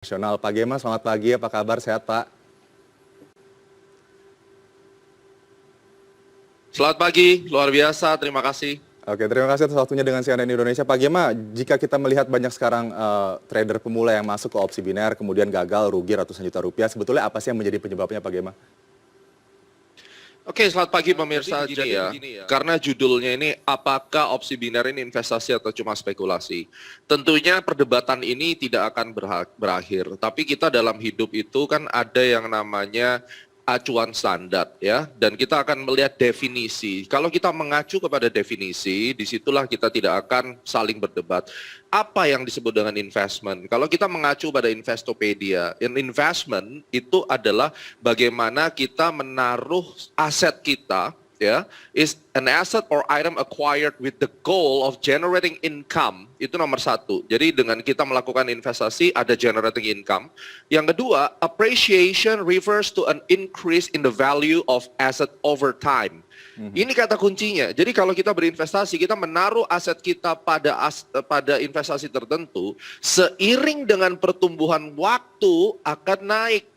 Nasional. Pak Gema, selamat pagi. Apa kabar? Sehat, Pak? Selamat pagi, luar biasa. Terima kasih. Oke, terima kasih atas waktunya dengan CNN Indonesia. Pak Gema, jika kita melihat banyak sekarang trader pemula yang masuk ke opsi biner, kemudian gagal, rugi ratusan juta rupiah, sebetulnya apa sih yang menjadi penyebabnya, Pak Gema? Oke, selamat pagi pemirsa. Jadi ya, karena judulnya ini apakah opsi biner ini investasi atau cuma spekulasi. Tentunya perdebatan ini tidak akan berakhir. Tapi kita dalam hidup itu kan ada yang namanya acuan standar ya, dan kita akan melihat definisi. Kalau kita mengacu kepada definisi, disitulah kita tidak akan saling berdebat. Apa yang disebut dengan investment? Kalau kita mengacu pada Investopedia, investment itu adalah bagaimana kita menaruh aset kita, ya, is an asset or item acquired with the goal of generating income. Itu nomor satu. Jadi dengan kita melakukan investasi ada generating income. Yang kedua, appreciation refers to an increase in the value of asset over time. Ini kata kuncinya. Jadi kalau kita berinvestasi, kita menaruh aset kita pada investasi tertentu, seiring dengan pertumbuhan waktu akan naik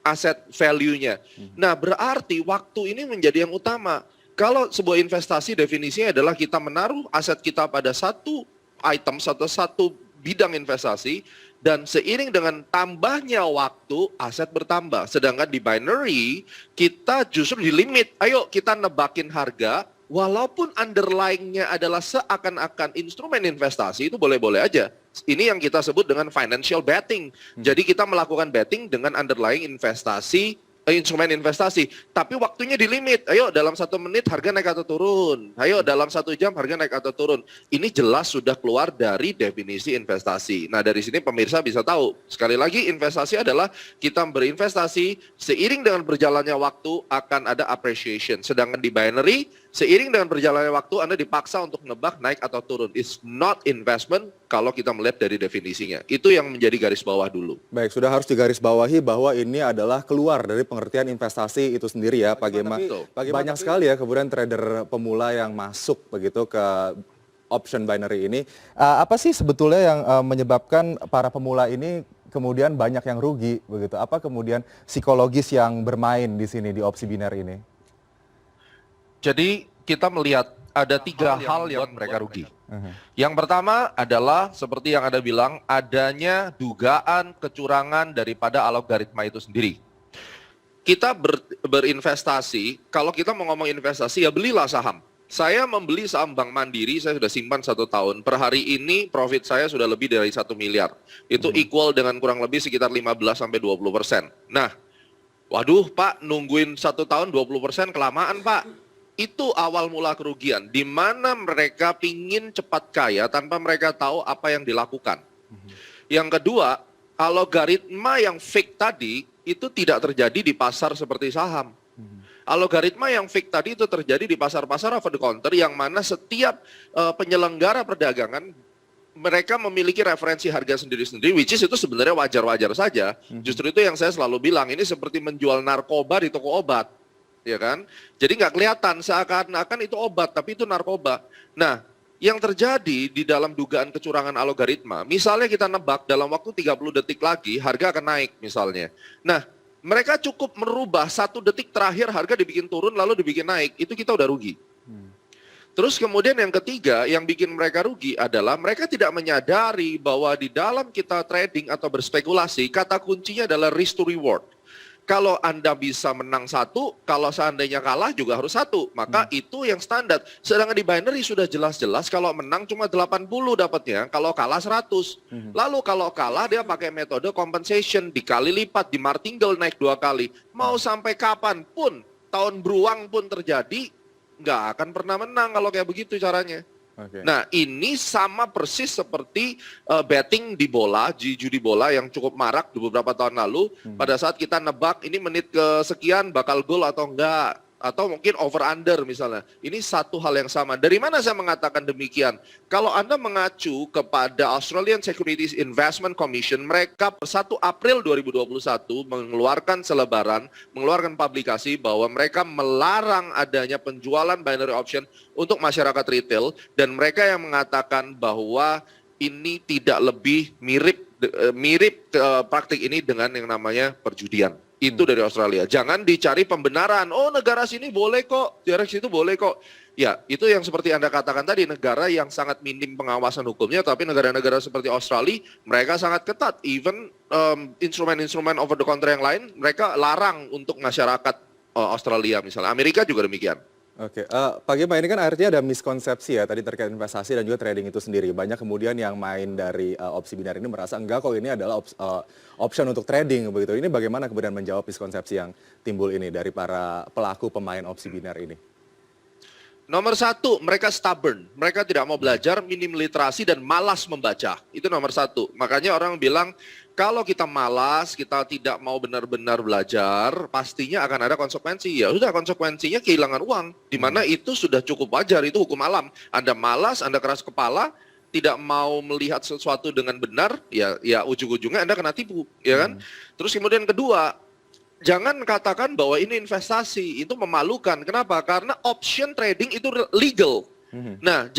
aset value-nya. Nah, berarti waktu ini menjadi yang utama. Kalau sebuah investasi definisinya adalah kita menaruh aset kita pada satu item, satu bidang investasi, dan seiring dengan tambahnya waktu, aset bertambah. Sedangkan di binary, kita justru di limit. Ayo kita nebakin harga, walaupun underlying-nya adalah seakan-akan instrumen investasi, itu boleh-boleh aja. Ini yang kita sebut dengan financial betting. Jadi kita melakukan betting dengan underlying investasi, instrumen investasi. Tapi waktunya di limit. Ayo dalam 1 menit harga naik atau turun. Ayo dalam 1 jam harga naik atau turun. Ini jelas sudah keluar dari definisi investasi. Nah dari sini pemirsa bisa tahu. Sekali lagi investasi adalah kita berinvestasi seiring dengan berjalannya waktu akan ada appreciation. Sedangkan di binary, seiring dengan berjalannya waktu Anda dipaksa untuk nebak naik atau turun. It's not investment kalau kita melihat dari definisinya. Itu yang menjadi garis bawah dulu. Baik, sudah harus digarisbawahi bahwa ini adalah keluar dari pengertian investasi itu sendiri ya, Pak Gema. Banyak sekali ya kemudian trader pemula yang masuk begitu ke option binary ini. Apa sih sebetulnya yang menyebabkan para pemula ini kemudian banyak yang rugi begitu? Apa kemudian psikologis yang bermain di sini di opsi biner ini? Jadi kita melihat ada 3 hal yang mereka rugi. Yang pertama adalah seperti yang Anda bilang, adanya dugaan kecurangan daripada algoritma itu sendiri. Kita berinvestasi, kalau kita mau ngomong investasi ya belilah saham. Saya membeli saham Bank Mandiri, saya sudah simpan 1 tahun. Per hari ini profit saya sudah lebih dari 1 miliar. Itu equal dengan kurang lebih sekitar 15-20%. Nah, waduh Pak, nungguin 1 tahun 20% kelamaan Pak. Itu awal mula kerugian, di mana mereka pingin cepat kaya tanpa mereka tahu apa yang dilakukan. Yang kedua, algoritma yang fake tadi itu tidak terjadi di pasar seperti saham. Algoritma yang fake tadi itu terjadi di pasar-pasar over the counter yang mana setiap penyelenggara perdagangan mereka memiliki referensi harga sendiri-sendiri, which is itu sebenarnya wajar-wajar saja. Justru itu yang saya selalu bilang, ini seperti menjual narkoba di toko obat. Ya kan? Jadi nggak kelihatan, seakan-akan itu obat, tapi itu narkoba. Nah, yang terjadi di dalam dugaan kecurangan algoritma, misalnya kita nebak dalam waktu 30 detik lagi, harga akan naik misalnya. Nah, mereka cukup merubah 1 detik terakhir harga dibikin turun lalu dibikin naik, itu kita udah rugi. Terus kemudian yang ketiga, yang bikin mereka rugi adalah mereka tidak menyadari bahwa di dalam kita trading atau berspekulasi, kata kuncinya adalah risk to reward. Kalau Anda bisa menang 1, kalau seandainya kalah juga harus 1. Maka itu yang standar. Sedangkan di binary sudah jelas-jelas kalau menang cuma 80 dapatnya, kalau kalah 100. Lalu kalau kalah dia pakai metode compensation, dikali lipat, di martingale naik 2 kali. Mau sampai kapanpun, tahun beruang pun terjadi, nggak akan pernah menang kalau kayak begitu caranya. Nah ini sama persis seperti betting di bola, judi bola yang cukup marak di beberapa tahun lalu. Pada saat kita nebak ini menit kesekian bakal gol atau enggak, atau mungkin over under misalnya. Ini satu hal yang sama. Dari mana saya mengatakan demikian? Kalau Anda mengacu kepada Australian Securities Investment Commission, mereka per 1 April 2021 mengeluarkan selebaran, mengeluarkan publikasi bahwa mereka melarang adanya penjualan binary option untuk masyarakat retail, dan mereka yang mengatakan bahwa ini tidak lebih mirip mirip praktik ini dengan yang namanya perjudian. Itu dari Australia. Jangan dicari pembenaran. Oh, negara sini boleh kok, daerah situ boleh kok. Ya, itu yang seperti Anda katakan tadi, negara yang sangat minim pengawasan hukumnya, tapi negara-negara seperti Australia, mereka sangat ketat. Even instrumen-instrumen over the counter yang lain, mereka larang untuk masyarakat Australia misalnya. Amerika juga demikian. Oke, Pak Gema, ini kan artinya ada miskonsepsi ya tadi terkait investasi dan juga trading itu sendiri. Banyak kemudian yang main dari opsi binar ini merasa enggak kok ini adalah option untuk trading begitu. Ini bagaimana kemudian menjawab miskonsepsi yang timbul ini dari para pelaku pemain opsi binar ini? Nomor satu, mereka stubborn. Mereka tidak mau belajar, minim literasi, dan malas membaca. Itu nomor satu. Makanya orang bilang, kalau kita malas, kita tidak mau benar-benar belajar, pastinya akan ada konsekuensi. Ya sudah, konsekuensinya kehilangan uang. Di mana itu sudah cukup wajar, itu hukum alam. Anda malas, Anda keras kepala, tidak mau melihat sesuatu dengan benar, ya ujung-ujungnya Anda kena tipu. Ya kan? Terus kemudian kedua, jangan katakan bahwa ini investasi, itu memalukan. Kenapa? Karena option trading itu legal. Nah,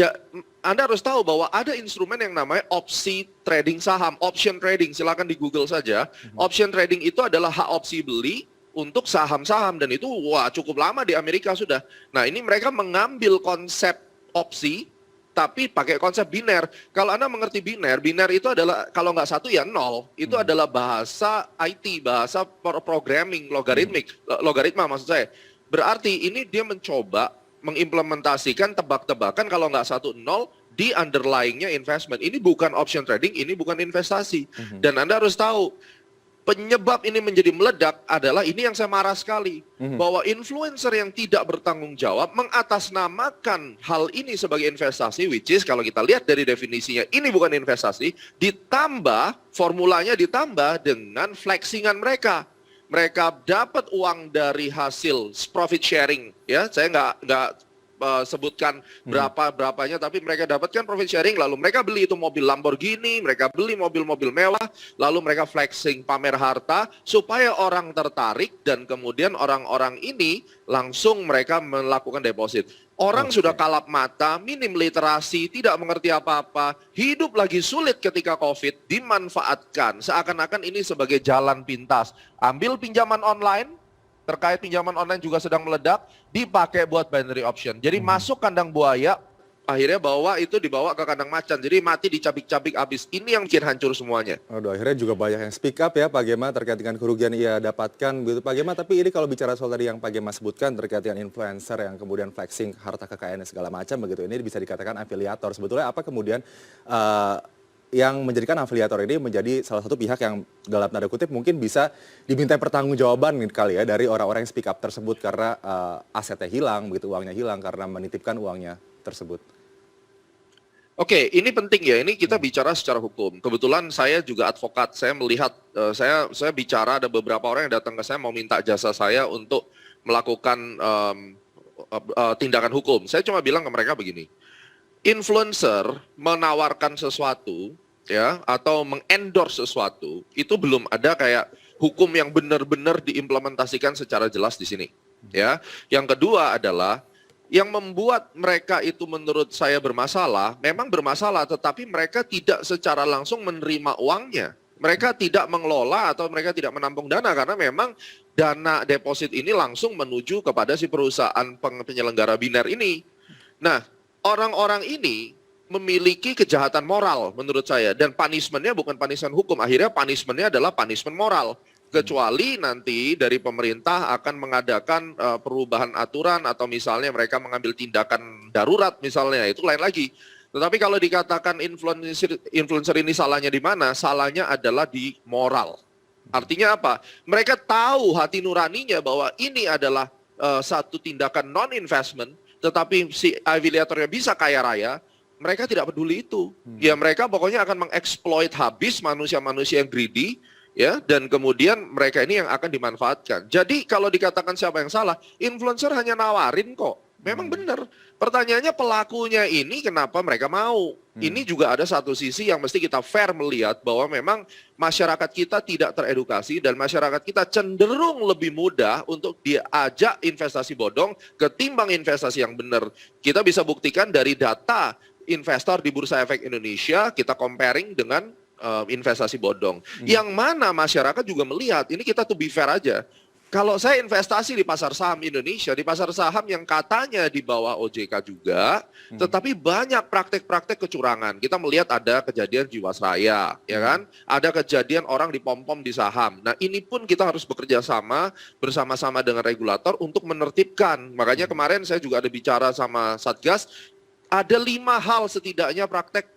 Anda harus tahu bahwa ada instrumen yang namanya opsi trading saham, option trading. Silakan di Google saja. Option trading itu adalah hak opsi beli untuk saham-saham, dan itu cukup lama di Amerika sudah. Nah, ini mereka mengambil konsep opsi tapi pakai konsep biner. Kalau Anda mengerti biner, biner itu adalah kalau nggak satu ya nol. Itu adalah bahasa IT, bahasa programming, logaritma maksud saya. Berarti ini dia mencoba mengimplementasikan tebak-tebakan kalau nggak satu nol di underlying-nya investment. Ini bukan option trading, ini bukan investasi. Dan Anda harus tahu, penyebab ini menjadi meledak adalah ini yang saya marah sekali. Bahwa influencer yang tidak bertanggung jawab mengatasnamakan hal ini sebagai investasi, which is kalau kita lihat dari definisinya ini bukan investasi, ditambah, formulanya ditambah dengan flexingan mereka. Mereka dapat uang dari hasil profit sharing. Ya, saya nggak sebutkan berapanya, tapi mereka dapatkan profit sharing, lalu mereka beli itu mobil Lamborghini, mereka beli mobil-mobil mewah, lalu mereka flexing, pamer harta, supaya orang tertarik, dan kemudian orang-orang ini langsung mereka melakukan deposit. Orang sudah kalap mata, minim literasi, tidak mengerti apa-apa, hidup lagi sulit ketika COVID, dimanfaatkan, seakan-akan ini sebagai jalan pintas. Ambil pinjaman online, terkait pinjaman online juga sedang meledak, dipakai buat binary option. Jadi masuk kandang buaya, akhirnya dibawa ke kandang macan. Jadi mati dicabik-cabik habis. Ini yang bikin hancur semuanya. Aduh, akhirnya juga banyak yang speak up ya Pak Gema terkait dengan kerugian ia dapatkan begitu Pak Gema. Tapi ini kalau bicara soal tadi yang Pak Gema sebutkan terkait dengan influencer yang kemudian flexing harta kekayaannya segala macam begitu. Ini bisa dikatakan afiliator. Sebetulnya apa kemudian yang menjadikan afiliator ini menjadi salah satu pihak yang dalam tanda kutip mungkin bisa diminta pertanggungjawaban kali ya dari orang-orang yang speak up tersebut karena asetnya hilang, begitu uangnya hilang karena menitipkan uangnya tersebut. Oke, ini penting ya. Ini kita bicara secara hukum. Kebetulan saya juga advokat. Saya melihat, saya bicara ada beberapa orang yang datang ke saya mau minta jasa saya untuk melakukan tindakan hukum. Saya cuma bilang ke mereka begini. Influencer menawarkan sesuatu ya atau mengendorse sesuatu itu belum ada kayak hukum yang benar-benar diimplementasikan secara jelas di sini ya. Yang kedua adalah yang membuat mereka itu menurut saya bermasalah, memang bermasalah tetapi mereka tidak secara langsung menerima uangnya. Mereka tidak mengelola atau mereka tidak menampung dana karena memang dana deposit ini langsung menuju kepada si perusahaan penyelenggara biner ini. Nah, orang-orang ini memiliki kejahatan moral menurut saya. Dan punishment-nya bukan punishment hukum. Akhirnya punishment-nya adalah punishment moral. Kecuali nanti dari pemerintah akan mengadakan perubahan aturan atau misalnya mereka mengambil tindakan darurat misalnya. Itu lain lagi. Tetapi kalau dikatakan influencer ini salahnya di mana? Salahnya adalah di moral. Artinya apa? Mereka tahu hati nuraninya bahwa ini adalah satu tindakan non-investment, tetapi si afiliatornya bisa kaya raya, mereka tidak peduli itu. Ya mereka pokoknya akan mengeksploit habis manusia-manusia yang greedy, ya, dan kemudian mereka ini yang akan dimanfaatkan. Jadi kalau dikatakan siapa yang salah, influencer hanya nawarin kok. Memang benar. Pertanyaannya pelakunya ini kenapa mereka mau? Ini juga ada satu sisi yang mesti kita fair melihat bahwa memang masyarakat kita tidak teredukasi dan masyarakat kita cenderung lebih mudah untuk diajak investasi bodong ketimbang investasi yang benar. Kita bisa buktikan dari data investor di Bursa Efek Indonesia, kita comparing dengan investasi bodong. Yang mana masyarakat juga melihat, ini kita to be fair aja. Kalau saya investasi di pasar saham Indonesia, di pasar saham yang katanya di bawah OJK juga, tetapi banyak praktek-praktek kecurangan. Kita melihat ada kejadian Jiwasraya, ya kan? Ada kejadian orang dipom-pom di saham. Nah, ini pun kita harus bekerja sama bersama-sama dengan regulator untuk menertibkan. Makanya kemarin saya juga ada bicara sama Satgas, ada 5 hal setidaknya praktek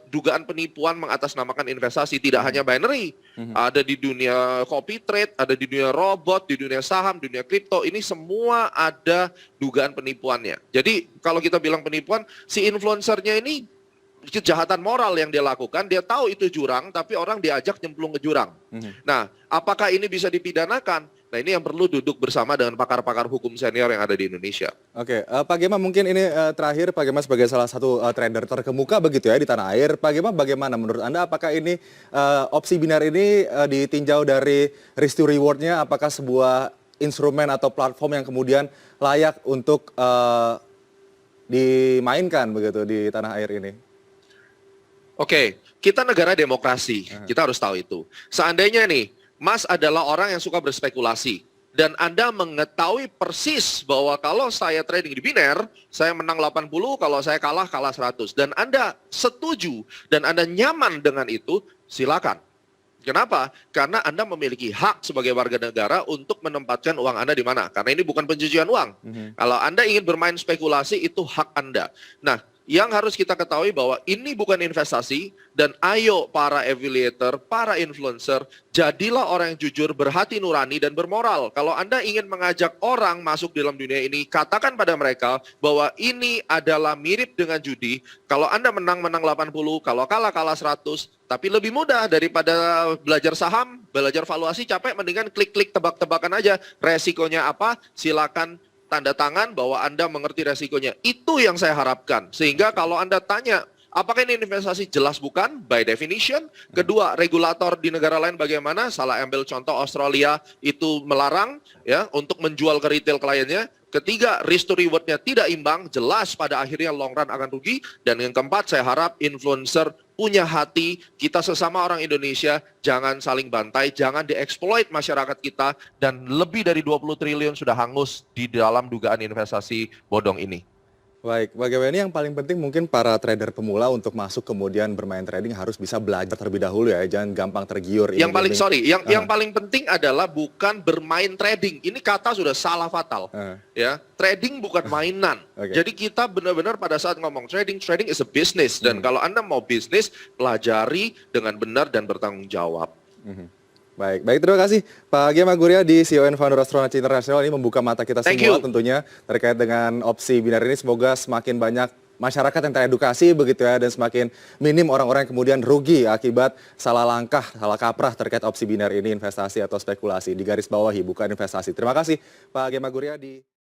dugaan penipuan mengatasnamakan investasi, tidak hanya binary, ada di dunia copy trade, ada di dunia robot, di dunia saham, dunia kripto, ini semua ada dugaan penipuannya. Jadi kalau kita bilang penipuan, si influencernya ini kejahatan moral yang dia lakukan, dia tahu itu jurang, tapi orang diajak nyemplung ke jurang. Nah, apakah ini bisa dipidanakan? Nah, ini yang perlu duduk bersama dengan pakar-pakar hukum senior yang ada di Indonesia. Oke, Pak Gema mungkin ini terakhir, Pak Gema sebagai salah satu trader terkemuka begitu ya di tanah air, Pak Gema bagaimana menurut Anda, apakah ini opsi binar ini ditinjau dari risk to reward-nya, apakah sebuah instrumen atau platform yang kemudian layak untuk dimainkan begitu di tanah air ini? Oke, kita negara demokrasi, kita harus tahu itu. Seandainya nih, Mas adalah orang yang suka berspekulasi, dan Anda mengetahui persis bahwa kalau saya trading di biner, saya menang 80, kalau saya kalah 100. Dan Anda setuju, dan Anda nyaman dengan itu, silakan. Kenapa? Karena Anda memiliki hak sebagai warga negara untuk menempatkan uang Anda di mana. Karena ini bukan pencucian uang. Kalau Anda ingin bermain spekulasi, itu hak Anda. Nah, yang harus kita ketahui bahwa ini bukan investasi, dan ayo para affiliator, para influencer, jadilah orang yang jujur, berhati nurani, dan bermoral. Kalau Anda ingin mengajak orang masuk dalam dunia ini, katakan pada mereka bahwa ini adalah mirip dengan judi. Kalau Anda menang 80, kalau kalah 100, tapi lebih mudah daripada belajar saham, belajar valuasi, capek, mendingan klik-klik tebak-tebakan aja. Resikonya apa? Silakan tanda tangan bahwa Anda mengerti resikonya. Itu yang saya harapkan. Sehingga kalau Anda tanya, apakah ini investasi? Jelas bukan, by definition. Kedua, regulator di negara lain bagaimana? Salah ambil contoh Australia itu melarang ya untuk menjual ke retail kliennya. Ketiga, risk to reward-nya tidak imbang, jelas pada akhirnya long run akan rugi. Dan yang keempat, saya harap influencer punya hati, kita sesama orang Indonesia, jangan saling bantai, jangan dieksploit masyarakat kita, dan lebih dari 20 triliun sudah hangus di dalam dugaan investasi bodong ini. Baik, bagaimana ini yang paling penting mungkin para trader pemula untuk masuk kemudian bermain trading harus bisa belajar terlebih dahulu ya, jangan gampang tergiur. Yang paling penting adalah bukan bermain trading. Ini kata sudah salah fatal. Ya, trading bukan mainan. Jadi kita benar-benar pada saat ngomong trading is a business, dan kalau Anda mau bisnis, pelajari dengan benar dan bertanggung jawab. Baik, terima kasih Pak Gema Guryadi, CEO and Founder Astronaci International, ini membuka mata kita semua tentunya terkait dengan opsi binar ini. Semoga semakin banyak masyarakat yang teredukasi begitu ya, dan semakin minim orang-orang yang kemudian rugi akibat salah langkah, salah kaprah terkait opsi binar ini, investasi atau spekulasi. Di garis bawahi, bukan investasi. Terima kasih Pak Gema Guryadi.